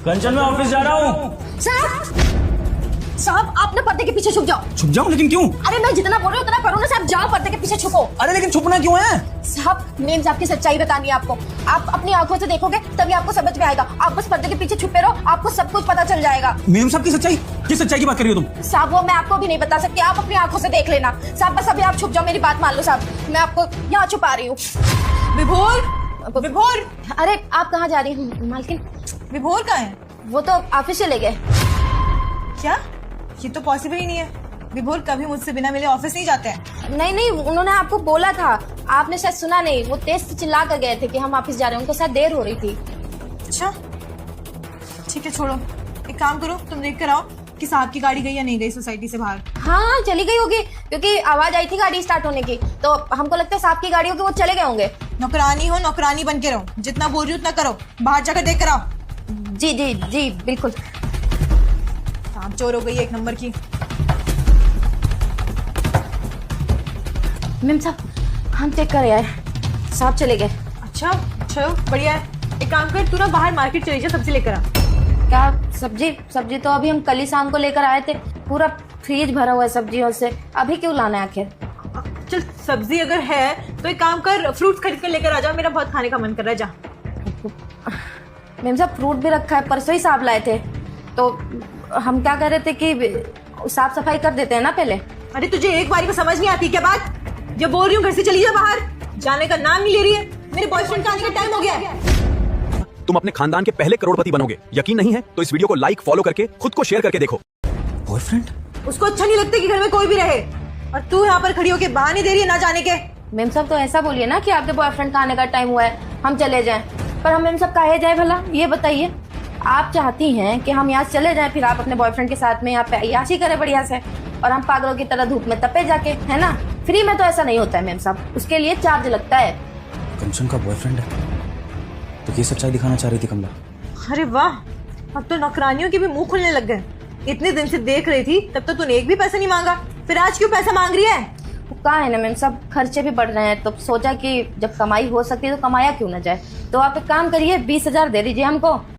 कंचन मैं ऑफिस जा रहा हूँ। साहब साहब आप ना पर्दे के पीछे छुप जाओ। छुप जाऊँ लेकिन क्यों? अरे मैं जितना बोल रही हूँ उतना करो ना साहब, जाओ पर्दे के पीछे छुपो। अरे लेकिन छुपना क्यों है? साहब मेम साहब की सच्चाई बतानी है आपको, आप अपनी आंखों से देखोगे तभी आपको समझ में आएगा। आप बस पर्दे के पीछे छुपे रहो, आपको सब कुछ पता चल जाएगा। मेम साहब की सच्चाई? किस सच्चाई की बात कर रही हो तुम? साहब वो मैं आपको भी नहीं बता सकती, आप अपनी आंखों से देख लेना। साहब बस अभी आप छुप जाओ, मेरी बात मान लो साहब, मैं आपको यहाँ छुपा रही हूँ। विभोर, विभोर, अरे आप कहाँ जा रही हैं मालकिन? विभोर कहाँ है? वो तो ऑफिस चले गए। क्या? ये तो पॉसिबल ही नहीं है। विभोर कभी मुझसे बिना मिले ऑफिस नहीं जाते हैं। नहीं नहीं, उन्होंने आपको बोला था, आपने शायद सुना नहीं। वो तेज से चिल्ला कर गए थे कि हम ऑफिस जा रहे हैं, उनको शायद देर हो रही थी। अच्छा ठीक है, छोड़ो। एक काम करो, तुम देख कर आओ कि साहब की गाड़ी गई या नहीं गई सोसाइटी से बाहर। हाँ चली गई होगी, क्योंकि आवाज आई थी गाड़ी स्टार्ट होने की, तो हमको लगता है साहब की गाड़ी होगी, वो चले गए होंगे। नौकरानी हो, नौकरानी बन के रहो, जितना बोल रही हो उतना करो। बाहर जाकर देख कर आओ। जी जी जी बिल्कुल। काम चोर हो गई एक नंबर की। मैम साहब हम चेक कर आए, साहब चले गए। अच्छा चलो बढ़िया है। एक काम कर, तू ना बाहर मार्केट चली जा, सब्जी लेकर आ। क्या सब्जी? सब्जी तो अभी हम कल ही शाम को लेकर आए थे, पूरा फ्रिज भरा हुआ है सब्जियों से, अभी क्यों लाना है आखिर? चल सब्जी अगर है तो एक काम कर, फ्रूट्स खरीद कर लेकर आ जा, मेरा बहुत खाने का मन कर रहा है। जा। मैम साहब फ्रूट भी रखा है, परसों ही साहब लाए थे, तो हम क्या कर रहे थे कि साफ सफाई कर देते हैं ना पहले। अरे तुझे एक बारी को समझ नहीं आती क्या बात? जब बोल रही हूँ घर से चली जा बाहर, जाने का नाम नहीं ले रही है। मेरे बॉयफ्रेंड का आने का टाइम हो गया है। तुम अपने खानदान के पहले करोड़पति बनोगे। यकीन नहीं है तो इस वीडियो को लाइक फॉलो करके खुद को शेयर करके देखो। बॉयफ्रेंड? उसको अच्छा नहीं लगता कि घर में कोई भी रहे, और तू यहाँ पर खड़ी होके बहाने दे रही है ना जाने के। मैम साहब तो ऐसा बोलिए ना कि आपके बॉयफ्रेंड का आने का टाइम हुआ है, हम चले जाएं। पर हम मैम साहब काहे जाए भला, ये बताइए? आप चाहती हैं कि हम यहाँ चले जाएं, फिर आप अपने बॉयफ्रेंड के साथ में यहाँ पे अय्याशी करें बढ़िया से, और हम पागलों की तरह धूप में तपे जाके, है ना? फ्री में तो ऐसा नहीं होता है मैम साहब, उसके लिए चार्ज लगता है। कंचन का बॉयफ्रेंड है तो ये सच्चाई दिखाना चाह रही थी कमला। अरे वाह, अब तो नौकरानियों के भी मुंह खुलने लग गए। इतने दिन से देख रही थी, तब तो तूने एक भी पैसा नहीं मांगा, फिर आज क्यों पैसा मांग रही है? कहा है ना मैम साहब, खर्चे भी बढ़ रहे हैं, तो सोचा कि जब कमाई हो सकती है तो कमाया क्यों ना जाए। तो आप एक काम करिए, 20,000 दे दीजिए हमको।